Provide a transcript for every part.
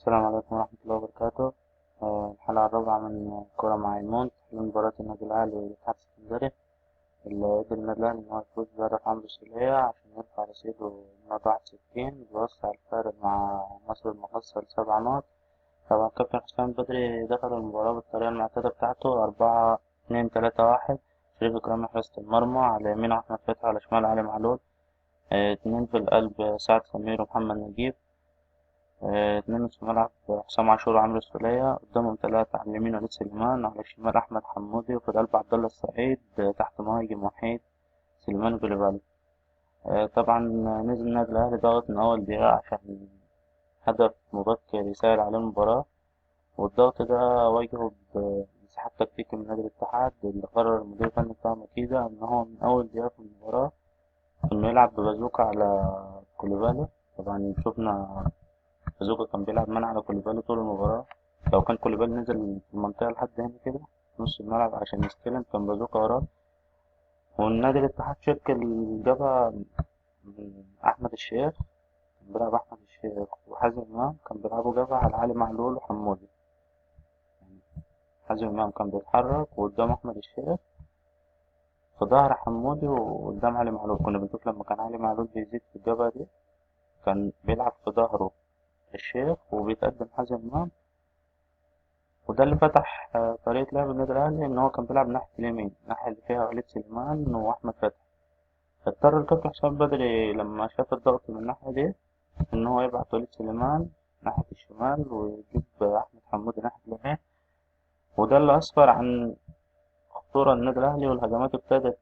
السلام عليكم ورحمة الله وبركاته. الحلقة الرابعة من كورة مع ايمون في مباراة النادي الأهلي والاتحاد السكندري اللي قدر النادي الأهلي إن هو يفوز بهدف عمرو السولية عشان يرفع رصيده لنقطة 61 ويوسع الفارق مع مصر المقاصة لسبع نقط. طبعا كابتن حسام بدري دخل المباراة بالطريقة المعتادة بتاعته 4-2-3-1. شريف إكرامي حراسة المرمى، على يمين أحمد فتحي، على شمال علي معلول. اتنين في القلب سعد سمير ومحمد نجيب. اتنين نص ملعب حسام عاشور وعمرو السولية، قدامهم تلاتة على اليمين وليد سليمان، على الشمال أحمد حمودي، وفي القلب عبد الله السعيد. تحت مهاجم وحيد سليمان كوليبالي. طبعا نزل النادي الأهلي ضغط من أول دقيقة عشان هدف مبكر يسهل عليه المباراة، والضغط ده واجهه بانسحاب تكتيكي من نادي الاتحاد اللي قرر المدير الفني بتاعه مكيدة إن هو من أول دقيقة في المباراة إنه يلعب ببازوكا على كوليبالي. طبعا شفنا بازوكا كان بيلعب منع على كوليبالي طول المباراة. لو كان كوليبالي نزل في المنطقة لحد هنا كده نص الملعب عشان يستلم كان بازوكا وراه. والنادي الاتحاد شكل جابها من أحمد الشيخ، كان بيلعب أحمد الشيخ وحازم إمام، كان بيلعبوا جبهة على علي معلول وحمودي. حازم إمام كان بيتحرك وقدام أحمد الشيخ في ظهر حمودي وقدام علي معلول. كنا بنشوف لما كان علي معلول بيزيد في الجبهة دي كان بيلعب في ظهره الشيخ وبيتقدم حازم إمام. وده اللي فتح طريقة لعب النادي الأهلي إن هو كان بيلعب ناحية اليمين، الناحية اللي فيها وليد سليمان وأحمد فتحي. اضطر الكابتن حسام بدري لما شاف الضغط من الناحية دي إن هو يبعت وليد سليمان ناحية الشمال ويجيب أحمد حمودي ناحية اليمين. وده اللي أسفر عن خطورة النادي الأهلي، والهجمات ابتدت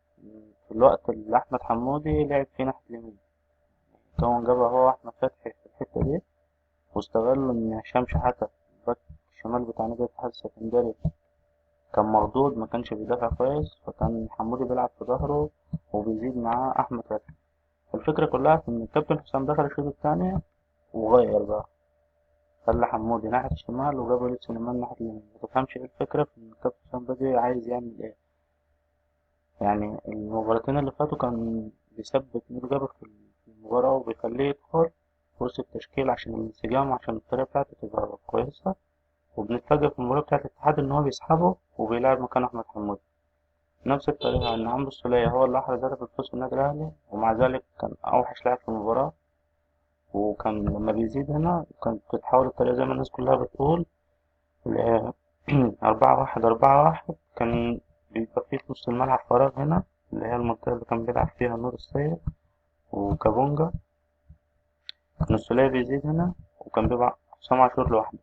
في الوقت اللي أحمد حمودي لعب فيه ناحية اليمين. كون جابها هو أحمد فتحي في الحتة دي، واستغلوا إن هشام شحاتة باك الشمال بتاع نادي الاتحاد السكندري كان مردود، ما كانش بيدافع كويس، فكان حمودي بيلعب في ظهره وبيزيد معاه أحمد فتحي. الفكرة كلها في إن الكابتن حسام دخل الشوط التاني وغير بقى، خلى حمودي ناحية الشمال وجاب وليد سليمان ناحية اليمين. متفهمش ايه الفكرة في إن الكابتن حسام بدري عايز يعمل ايه. يعني المباراتين اللي فاتوا كان بيثبت ميدو جابر في المباراة وبيخليه يدخل في وسط التشكيل عشان الانسجام وعشان الطريقة بتاعته تبقى كويسة. وبنتفاجئ في المباراة بتاعة الاتحاد إن هو بيسحبه وبيلعب مكان أحمد حمودي. نفس الطريقة إن عمرو السولية هو اللي أحرز هدف الفوز في النادي الأهلي، ومع ذلك كان أوحش لاعب في المباراة. وكان لما بيزيد هنا كانت بتتحول الطريقة زي ما الناس كلها بتقول ل 4-1 4-1. كان بيبقى فيه في نص الملعب فراغ هنا اللي هي المنطقة اللي كان بيلعب فيها نور السيد وكابونجا. كان السولية بيزيد هنا وكان بيبقى حسام عاشور لوحده.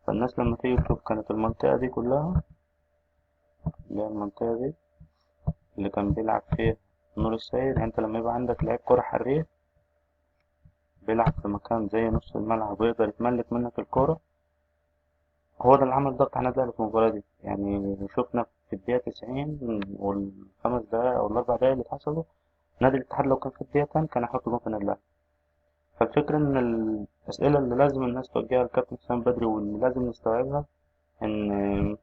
فالناس لما تيجي تشوف كانت المنطقة دي كلها اللي هي المنطقة دي اللي كان بيلعب فيها نور السيد. يعني انت لما يبقى عندك لعيب كرة حريف بيلعب في مكان زي نص الملعب ويقدر يتملك منك الكرة، هو ده اللي عمل ضغط على النادي الأهلي في المباراة دي. يعني شفنا في الدقيقة 90 والخمس دقايق أو الأربع دقايق اللي اتحسبوا، نادي الاتحاد لو كان في الدقيقة تاني كان هيحط جون في النادي الأهلي. فالفكرة إن الأسئلة اللي لازم الناس توجهها للكابتن حسام بدري واللي لازم نستوعبها إن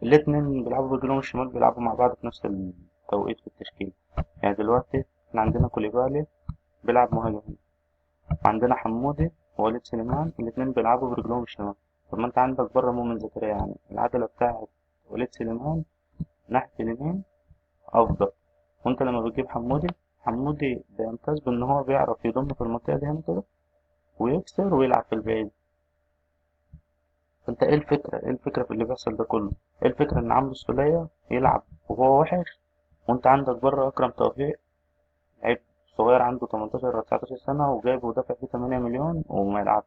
الاتنين بيلعبوا برجلهم الشمال بيلعبوا مع بعض في نفس التوقيت في التشكيل. يعني دلوقتي احنا عندنا كوليبالي بيلعب مهاجم، وعندنا حمودي ووليد سليمان الاتنين بيلعبوا برجلهم الشمال. طب ما انت عندك بره مؤمن زكريا، يعني العدلة بتاعت وليد سليمان ناحية اليمين أفضل. وانت لما بتجيب حمودي، حمودي بيمتاز بإن هو بيعرف يضم في المنطقة دي هنا كده ويكسر ويلعب في البعيد. فانت ايه الفكرة في اللي بيحصل ده كله؟ ايه الفكرة ان عمرو السولية يلعب وهو وحش وانت عندك بره اكرم توفيق لعيب صغير عنده 18 او 19 سنة وجايب ودافع فيه 8 مليون وما يلعبش؟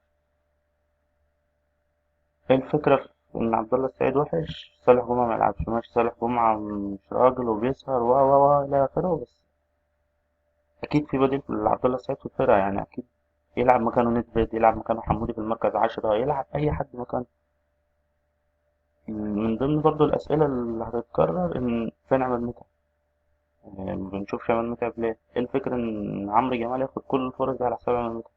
ايه الفكرة في ان عبد الله السعيد وحش صالح جمعة ما يلعبش؟ ماشي، صالح جمعة مش راجل وبيسهر و الى اخره، بس اكيد في بديل لعبد الله السعيد في الفرقة. يعني اكيد يلعب مكانه نيدفيد، يلعب مكانه حمودي في المركز 10، يلعب اي حد مكانه. من ضمن برضو الاسئلة اللي هتتكرر ان فين عماد متعب؟ يعني ما بنشوفش عماد متعب ليه؟ ايه الفكرة ان عمرو جمال ياخد كل الفرص دي على حساب عماد متعب؟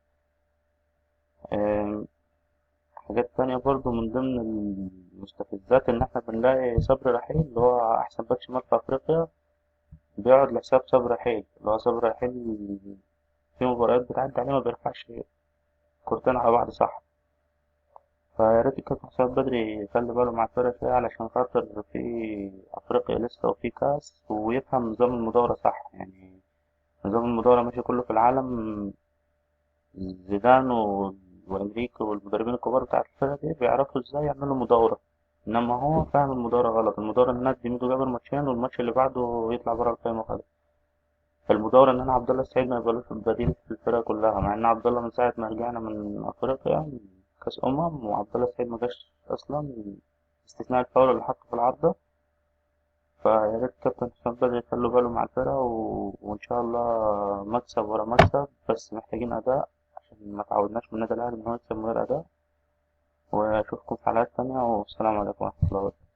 آم، حاجات تانية برضو من ضمن المستفزات إن إحنا بنلاقي صبري رحيل اللي هو أحسن باك شمال في أفريقيا بيقعد لحساب صبري رحيل، اللي هو صبري رحيل في مباريات بتعدي عليه ما بيرفعش كورتين على بعض، صح؟ فيا ريت الكابتن حسام بدري يخلي باله مع الفرقة شوية علشان خاطر في أفريقيا لسه وفي كاس، ويفهم نظام المدورة صح يعني. نظام المدورة ماشي كله في العالم. زيدان وإنريكي والمدربين الكبار بتاع الفرقة دي بيعرفوا ازاي يعملوا مدورة، إنما هو فاهم المدورة غلط. المدورة إن ندي ميدو جابر ماتشين والماتش اللي بعده يطلع بره القايمة خالص. المدورة إن أنا عبد الله السعيد ما يبقالوش بديل في الفرقة كلها، مع إن عبد الله من ساعة ما رجعنا من أفريقيا من كأس وعبد الله السعيد ما جاش أصلا، باستثناء الفاول اللي حطه في العارضة. فيا ريت كابتن حسام بدري يخلوا باله مع الفرقة وإن شاء الله مكسب ورا مكسب، بس محتاجين أداء عشان ما تعودناش من النادي الأهلي إن هو يكسب من غير أداء. وأشوفكم في حلقات تانية، والسلام عليكم ورحمة الله وبركاته.